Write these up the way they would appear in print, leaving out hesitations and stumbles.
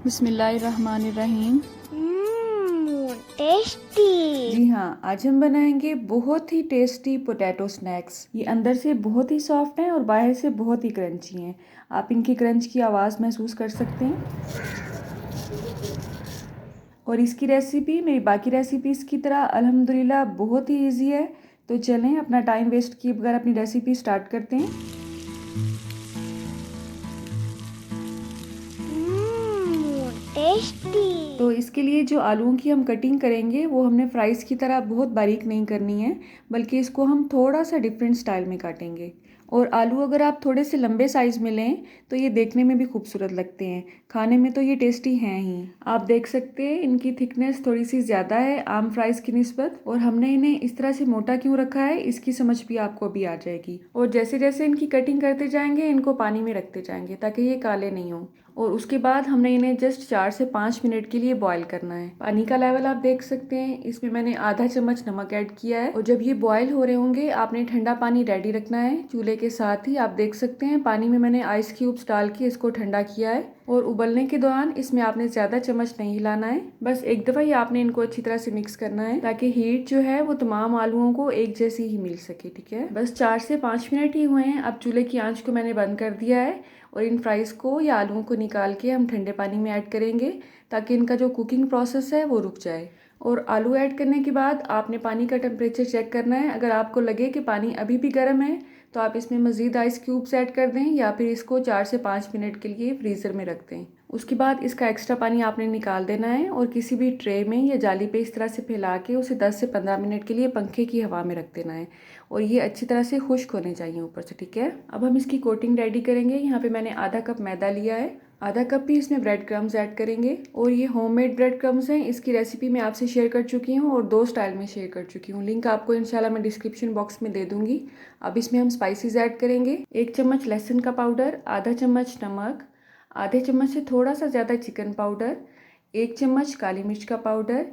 बिस्मिल्लाहिर्रहमानिर्रहीम। टेस्टी। जी हाँ, आज हम बनाएंगे बहुत ही टेस्टी पोटैटो स्नैक्स। ये अंदर से बहुत ही सॉफ्ट हैं और बाहर से बहुत ही क्रंची हैं। आप इनकी क्रंच की आवाज़ महसूस कर सकते हैं। और इसकी रेसिपी मेरी बाकी रेसिपीज़ की तरह अल्हम्दुलिल्लाह बहुत ही इजी है। तो चलें अपना टाइम वेस्ट किए बगैर अपनी रेसिपी स्टार्ट करते हैं। टेस्टी। तो इसके लिए जो आलूओं की हम कटिंग करेंगे वो हमने फ्राइज़ की तरह बहुत बारीक नहीं करनी है, बल्कि इसको हम थोड़ा सा डिफरेंट स्टाइल में काटेंगे। और आलू अगर आप थोड़े से लंबे साइज़ में लें तो ये देखने में भी खूबसूरत लगते हैं, खाने में तो ये टेस्टी हैं ही। आप देख सकते हैं इनकी थिकनेस थोड़ी सी ज़्यादा है आम फ्राइज़ की निस्बत। और हमने इन्हें इस तरह से मोटा क्यों रखा है इसकी समझ भी आपको अभी आ जाएगी। और जैसे जैसे इनकी कटिंग करते जाएंगे इनको पानी में रखते जाएंगे ताकि ये काले नहीं हों। और उसके बाद हमने इन्हें जस्ट 4 से 5 मिनट के लिए बॉईल करना है। पानी का लेवल आप देख सकते हैं, इसमें मैंने आधा चम्मच नमक ऐड किया है। और जब ये बॉईल हो रहे होंगे आपने ठंडा पानी रेडी रखना है चूल्हे के साथ ही। आप देख सकते हैं पानी में मैंने आइस क्यूब्स डाल के इसको ठंडा किया है। और उबलने के दौरान इसमें आपने ज़्यादा चम्मच नहीं हिलाना है, बस एक दफ़ा ही आपने इनको अच्छी तरह से मिक्स करना है ताकि हीट जो है वो तमाम आलूओं को एक जैसी ही मिल सके। ठीक है, बस 4 से 5 मिनट ही हुए हैं। अब चूल्हे की आंच को मैंने बंद कर दिया है और इन फ्राइज़ को या आलूओं को निकाल के हम ठंडे पानी में ऐड करेंगे ताकि इनका जो कुकिंग प्रोसेस है वो रुक जाए। और आलू ऐड करने के बाद आपने पानी का टेम्परेचर चेक करना है। अगर आपको लगे कि पानी अभी भी गर्म है तो आप इसमें मज़ीद आइस क्यूब्स ऐड कर दें या फिर इसको 4 से 5 मिनट के लिए फ्रीज़र में रख दें। उसके बाद इसका एक्स्ट्रा पानी आपने निकाल देना है और किसी भी ट्रे में या जाली पे इस तरह से फैला के उसे 10 से 15 मिनट के लिए पंखे की हवा में रख देना है। और ये अच्छी तरह से खुश्क होने चाहिए ऊपर से। ठीक है, अब हम इसकी कोटिंग रेडी करेंगे। यहाँ पे मैंने आधा कप मैदा लिया है, आधा कप भी इसमें ब्रेड क्रम्स ऐड करेंगे। और ये होममेड ब्रेड क्रम्स हैं, इसकी रेसिपी मैं आपसे शेयर कर चुकी हूँ और 2 स्टाइल में शेयर कर चुकी हूँ। लिंक आपको इंशाल्लाह मैं डिस्क्रिप्शन बॉक्स में दे दूँगी। अब इसमें हम स्पाइसेस ऐड करेंगे। 1 चम्मच लहसुन का पाउडर, आधा चम्मच नमक, आधे चम्मच से थोड़ा सा ज़्यादा चिकन पाउडर, 1 चम्मच काली मिर्च का पाउडर,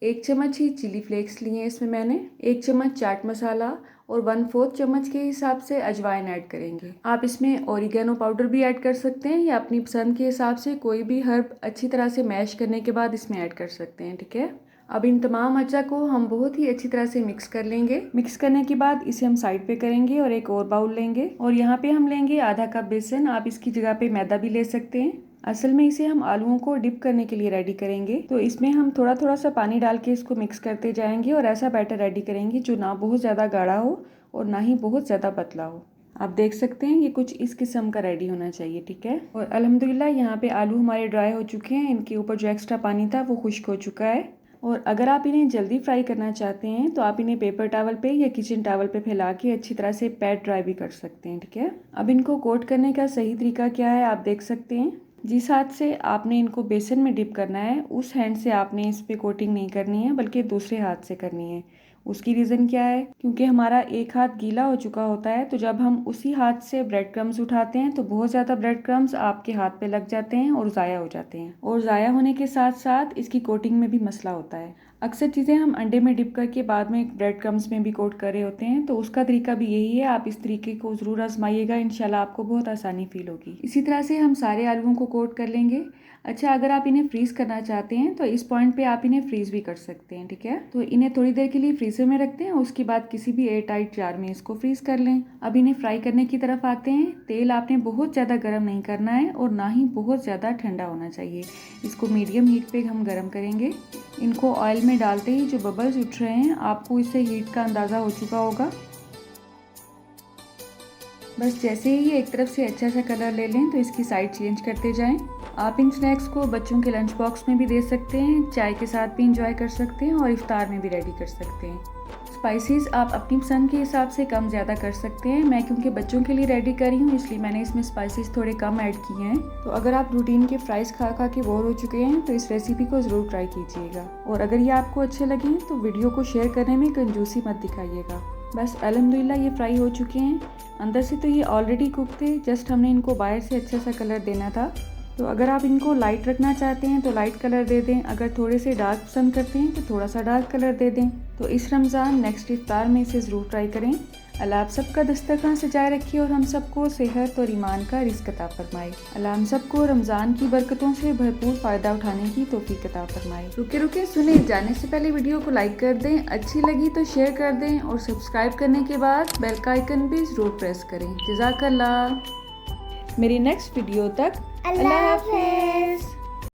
1 चम्मच ही चिली फ्लेक्स लिए हैं इसमें मैंने, 1 चम्मच चाट मसाला और 1/4 चम्मच के हिसाब से अजवाइन ऐड करेंगे। आप इसमें ओरिगेनो पाउडर भी ऐड कर सकते हैं या अपनी पसंद के हिसाब से कोई भी हर्ब अच्छी तरह से मैश करने के बाद इसमें ऐड कर सकते हैं। ठीक है, अब इन तमाम अज्जा को हम बहुत ही अच्छी तरह से मिक्स कर लेंगे। मिक्स करने के बाद इसे हम साइड पे करेंगे और एक और बाउल लेंगे और यहाँ पे हम लेंगे आधा कप बेसन। आप इसकी जगह पे मैदा भी ले सकते हैं। असल में इसे हम आलूओं को डिप करने के लिए रेडी करेंगे, तो इसमें हम थोड़ा थोड़ा सा पानी डाल के इसको मिक्स करते जाएंगे और ऐसा बैटर रेडी करेंगे जो ना बहुत ज़्यादा गाढ़ा हो और ना ही बहुत ज़्यादा पतला हो। आप देख सकते हैं ये कुछ इस किस्म का रेडी होना चाहिए। ठीक है, और अल्हम्दुलिल्लाह यहाँ पे आलू हमारे ड्राई हो चुके हैं, इनके ऊपर जो एक्स्ट्रा पानी था वो खुश्क हो चुका है। और अगर आप इन्हें जल्दी फ्राई करना चाहते हैं तो आप इन्हें पेपर टॉवल पे या किचन टॉवल पे फैला के अच्छी तरह से पैट ड्राई भी कर सकते हैं। ठीक है, अब इनको कोट करने का सही तरीका क्या है आप देख सकते हैं। जिस हाथ से आपने इनको बेसन में डिप करना है उस हैंड से आपने इस पे कोटिंग नहीं करनी है बल्कि दूसरे हाथ से करनी है। उसकी रीज़न क्या है, क्योंकि हमारा एक हाथ गीला हो चुका होता है, तो जब हम उसी हाथ से ब्रेड क्रम्स उठाते हैं तो बहुत ज़्यादा ब्रेड क्रम्स आपके हाथ पे लग जाते हैं और ज़ाया हो जाते हैं। और ज़ाया होने के साथ साथ इसकी कोटिंग में भी मसला होता है। अक्सर चीज़ें हम अंडे में डिप करके बाद में ब्रेड क्रम्स में भी कोट कर रहे होते हैं, तो उसका तरीका भी यही है। आप इस तरीके को ज़रूर आजमाइएगा, इंशाल्लाह आपको बहुत आसानी फील होगी। इसी तरह से हम सारे आलूओं को कोट कर लेंगे। अच्छा, अगर आप इन्हें फ्रीज़ करना चाहते हैं तो इस पॉइंट पे आप इन्हें फ्रीज़ भी कर सकते हैं। ठीक है, तो इन्हें थोड़ी देर के लिए फ्रीज़र में रखते हैं, उसके बाद किसी भी एयर टाइट जार में इसको फ्रीज़ कर लें। अब इन्हें फ्राई करने की तरफ आते हैं। तेल आपने बहुत ज़्यादा गर्म नहीं करना है और ना ही बहुत ज़्यादा ठंडा होना चाहिए। इसको मीडियम हीट पे हम गर्म करेंगे। इनको ऑयल में डालते ही जो बबल्स उठ रहे हैं आपको इससे हीट का अंदाज़ा हो चुका होगा। बस जैसे ही एक तरफ से अच्छा सा कलर ले लें तो इसकी साइड चेंज करते जाएं। आप इन स्नैक्स को बच्चों के लंच बॉक्स में भी दे सकते हैं, चाय के साथ भी इंजॉय कर सकते हैं और इफ्तार में भी रेडी कर सकते हैं। स्पाइसेस आप अपनी पसंद के हिसाब से कम ज़्यादा कर सकते हैं। मैं क्योंकि बच्चों के लिए रेडी करी हूँ इसलिए मैंने इसमें स्पाइसेस थोड़े कम ऐड किए हैं। तो अगर आप रूटीन के फ्राइज़ खा खा के बोर हो चुके हैं तो इस रेसिपी को ज़रूर ट्राई कीजिएगा। और अगर ये आपको अच्छे लगें तो वीडियो को शेयर करने में कंजूसी मत दिखाइएगा। बस अल्हम्दुलिल्लाह ये फ्राई हो चुके हैं। अंदर से तो ये ऑलरेडी कुक थे, जस्ट हमने इनको बाहर से अच्छा सा कलर देना था। तो अगर आप इनको लाइट रखना चाहते हैं तो लाइट कलर दे दें, अगर थोड़े से डार्क पसंद करते हैं तो थोड़ा सा डार्क कलर दे दें। तो इस रमज़ान नेक्स्ट इफ्तार में इसे ज़रूर ट्राई करें। अल्लाह आप सबका दस्तरखान सजाए रखे और हम सबको सेहत और ईमान का रिज़्क़ अता फरमाए। अल्लाह हम सबको रमज़ान की बरकतों से भरपूर फ़ायदा उठाने की तौफ़ीक अता फरमाए। रुके रुके सुने, जाने से पहले वीडियो को लाइक कर दें, अच्छी लगी तो शेयर कर दें और सब्सक्राइब करने के बाद बेल का आइकन भी ज़रूर प्रेस करें। जज़ाकल्लाह। मेरी नेक्स्ट वीडियो तक अल्लाह हाफ़िज़।